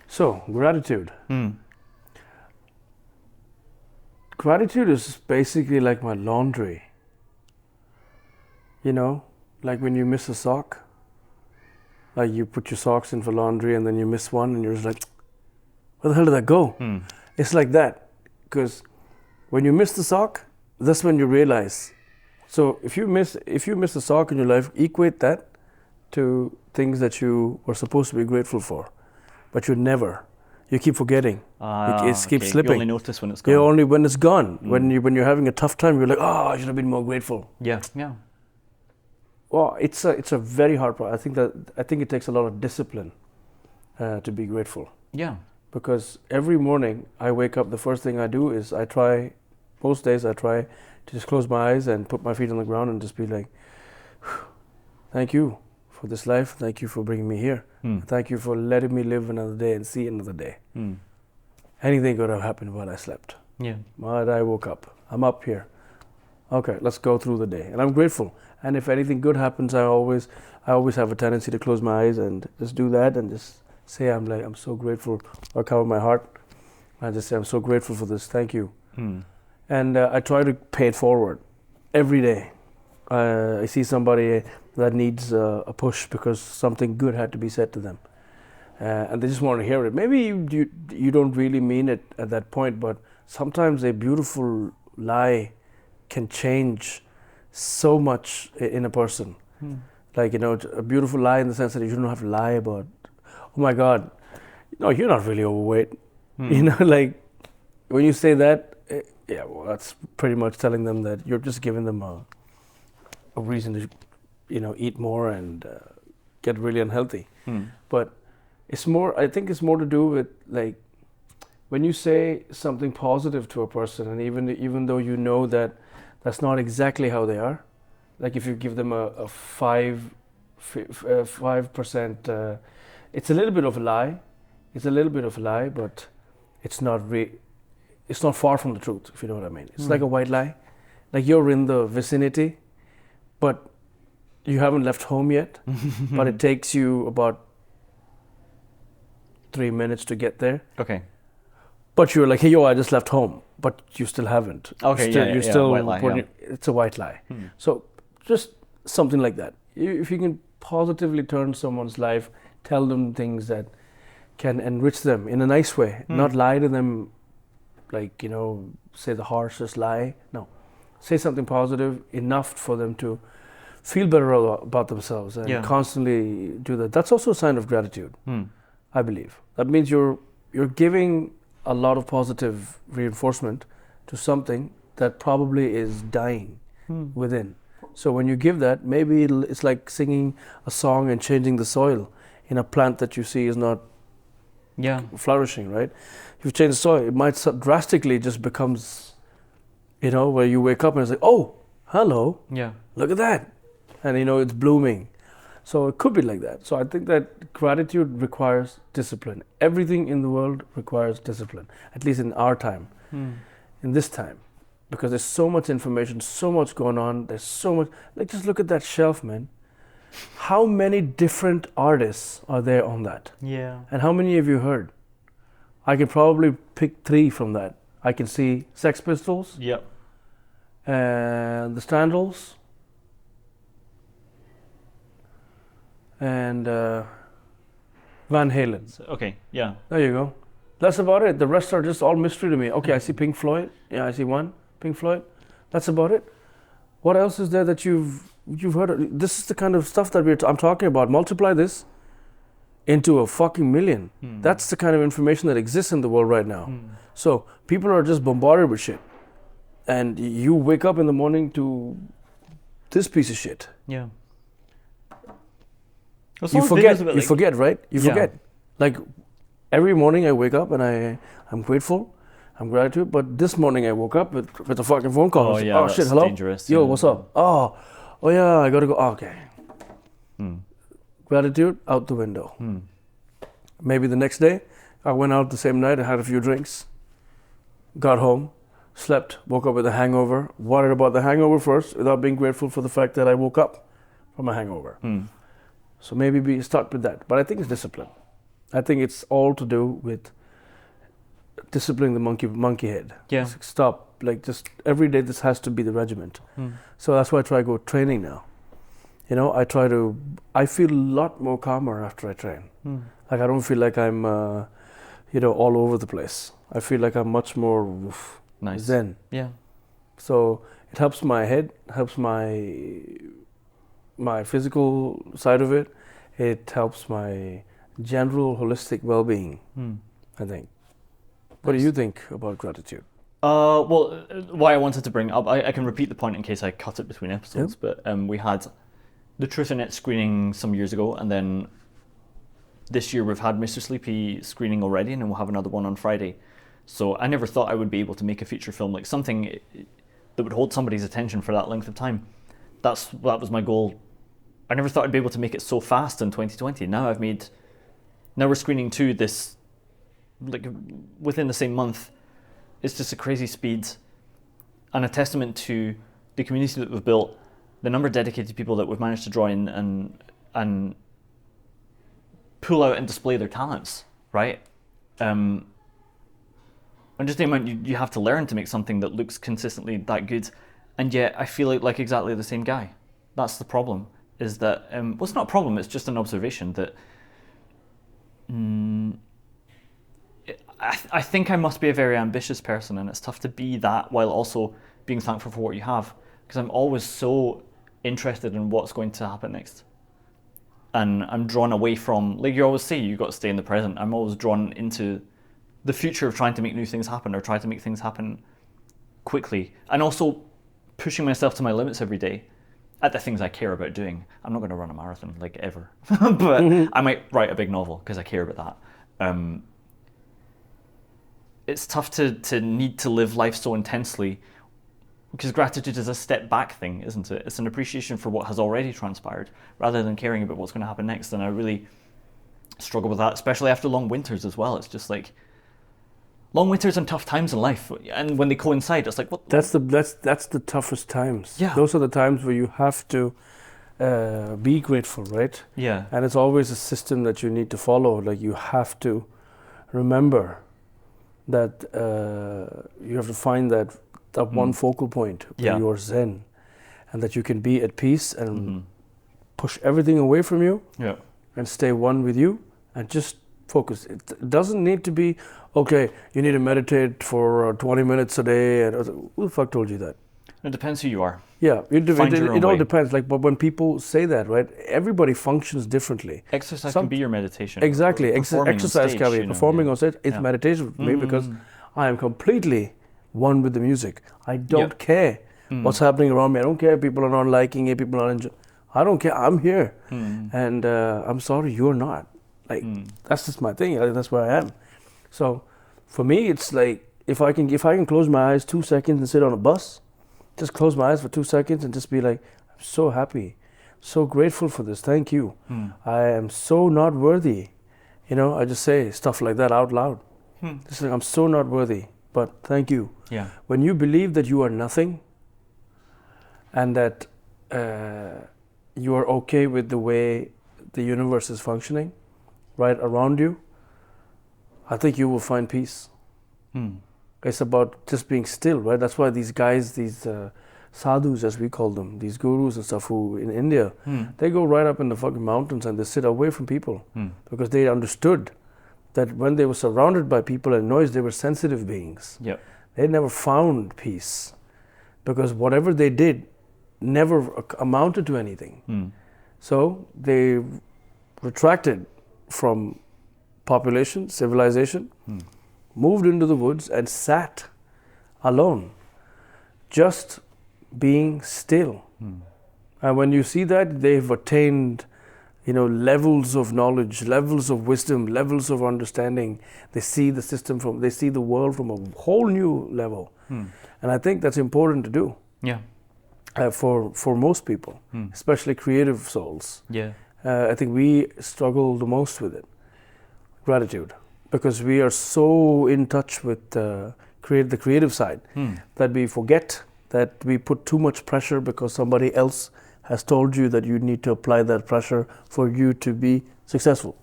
So, gratitude. Mm. Gratitude is basically like my laundry. You know, like when you miss a sock, like you put your socks in for laundry and then you miss one and you're just like, where the hell did that go? Mm. It's like that. Because when you miss the sock, that's when you realize. So if you miss a sock in your life, equate that to things that you were supposed to be grateful for, but you never. You keep forgetting. It keeps slipping. You only notice when it's gone. Yeah, only when it's gone. When you're having a tough time, you're like, oh, I should have been more grateful. Yeah. Well, it's a very hard part. I think it takes a lot of discipline to be grateful. Yeah. Because every morning I wake up, the first thing I do is most days I try to just close my eyes and put my feet on the ground and just be like, thank you for this life. Thank you for bringing me here. Thank you for letting me live another day and see another day. Anything could have happened while I slept. Yeah. While I woke up. I'm up here. Okay, let's go through the day. And I'm grateful. And if anything good happens, I always have a tendency to close my eyes and just do that and just say, I'm so grateful. I cover my heart. I just say, I'm so grateful for this. Thank you. And I try to pay it forward every day. I see somebody that needs a push because something good had to be said to them. And they just want to hear it. Maybe you don't really mean it at that point, but sometimes a beautiful lie can change so much in a person. Like, a beautiful lie in the sense that you don't have to lie about, oh my God, no, you're not really overweight. Like when you say that, that's pretty much telling them that you're just giving them a reason to, eat more and get really unhealthy. But I think it's more to do with, like, when you say something positive to a person, and even though you know that that's not exactly how they are, like if you give them a 5%, it's a little bit of a lie. It's a little bit of a lie, but it's not far from the truth, if you know what I mean. It's like a white lie. Like you're in the vicinity, but you haven't left home yet, but it takes you about 3 minutes to get there. Okay. But you're like, hey, I just left home, but you still haven't. Okay, you're still white lie, It's a white lie. So just something like that. If you can positively turn someone's life, tell them things that can enrich them in a nice way, not lie to them, like, say the harshest lie. No, say something positive enough for them to feel better about themselves and constantly do that. That's also a sign of gratitude, I believe. That means you're giving a lot of positive reinforcement to something that probably is dying within. So when you give that, maybe it's like singing a song and changing the soil in a plant that you see is not flourishing, right? If you change the soil, it might drastically just becomes, where you wake up and it's like, oh, hello, look at that. And, it's blooming. So it could be like that. So I think that gratitude requires discipline. Everything in the world requires discipline, at least in our time, in this time. Because there's so much information, so much going on. There's so much. Like, just look at that shelf, man. How many different artists are there on that? Yeah. And how many have you heard? I can probably pick 3 from that. I can see Sex Pistols. Yep. And the Standals. And Van Halen. Okay, yeah. There you go. That's about it. The rest are just all mystery to me. Okay, I see Pink Floyd. Yeah, I see one. Pink Floyd. That's about it. What else is there that you've heard of? This is the kind of stuff that I'm talking about. Multiply this into a fucking million. That's the kind of information that exists in the world right now. So people are just bombarded with shit. And you wake up in the morning to this piece of shit. Yeah. You forget, right? You forget. Like every morning I wake up and I'm grateful, I'm gratitude. But this morning I woke up with a fucking phone call. Oh shit, hello? Dangerous. Yo, what's up? Oh yeah, I gotta go. Okay. Gratitude out the window. Maybe the next day I went out the same night, I had a few drinks, got home, slept, woke up with a hangover, worried about the hangover first without being grateful for the fact that I woke up from a hangover. So maybe start with that. But I think it's discipline. I think it's all to do with disciplining the monkey head. Yeah. Stop. Like just every day, this has to be the regiment. So that's why I try to go training now. You know, I feel a lot more calmer after I train. Like I don't feel like I'm, all over the place. I feel like I'm much more Nice. zen. Yeah. So it helps my head, helps my physical side of it. It helps my general holistic well-being, I think. What do you think about gratitude? Well, why I wanted to bring up, I can repeat the point in case I cut it between episodes, but we had the Truth in It screening some years ago, and then this year we've had Mr. Sleepy screening already, and then we'll have another one on Friday. So I never thought I would be able to make a feature film, like something that would hold somebody's attention for that length of time. That was my goal. I never thought I'd be able to make it so fast in 2020. Now we're screening 2 this, like within the same month. It's just a crazy speed and a testament to the community that we've built, the number of dedicated people that we've managed to draw in and pull out and display their talents, right? And just the amount you have to learn to make something that looks consistently that good. And yet I feel like exactly the same guy. That's the problem, is that, well, it's not a problem, it's just an observation that I think I must be a very ambitious person, and it's tough to be that while also being thankful for what you have, because I'm always so interested in what's going to happen next. And I'm drawn away from, like you always say, you got to stay in the present. I'm always drawn into the future of trying to make new things happen, or try to make things happen quickly, and also pushing myself to my limits every day at the things I care about doing. I'm not going to run a marathon, like, ever, but I might write a big novel because I care about that. It's tough to need to live life so intensely, because gratitude is a step back thing, isn't it? It's an appreciation for what has already transpired rather than caring about what's going to happen next. And I really struggle with that, especially after long winters as well. It's just like long winters and tough times in life, and when they coincide, it's like, what? That's the toughest times. Yeah. Those are the times where you have to be grateful, right? Yeah. And it's always a system that you need to follow. Like you have to remember that you have to find that one focal point where you're zen, and that you can be at peace and push everything away from you and stay one with you and just focus. It doesn't need to be, okay, you need to meditate for 20 minutes a day. And who the fuck told you that? It depends who you are. Yeah, it all way. depends. Like, but when people say that, right, everybody functions differently. Exercise can be your meditation. Exactly. Exercise can be performing on stage. It's Yeah. meditation for me, because I am completely one with the music. I don't care what's happening around me. I don't care if people are not liking it, people are not enjoying. I don't care. I'm here, and I'm sorry you're not. Like that's just my thing. That's where I am. So for me, it's like if I can close my eyes 2 seconds and sit on a bus, just close my eyes for 2 seconds and just be like, I'm so happy, so grateful for this. Thank you. I am so not worthy. I just say stuff like that out loud. Just like, I'm so not worthy, but thank you. Yeah. When you believe that you are nothing, and that you are okay with the way the universe is functioning right around you, I think you will find peace. It's about just being still, right? That's why these guys, these sadhus, as we call them, these gurus and stuff, who in India, they go right up in the fucking mountains and they sit away from people, because they understood that when they were surrounded by people and noise, they were sensitive beings. Yep. They never found peace, because whatever they did never amounted to anything. So they retracted from population, civilization, moved into the woods and sat alone, just being still. And when you see that, they've attained levels of knowledge, levels of wisdom, levels of understanding. They see the system they see the world from a whole new level. And I think that's important to do. Yeah. For most people, especially creative souls. Yeah. I think we struggle the most with it. Gratitude. Because we are so in touch with the creative side that we forget that we put too much pressure because somebody else has told you that you need to apply that pressure for you to be successful.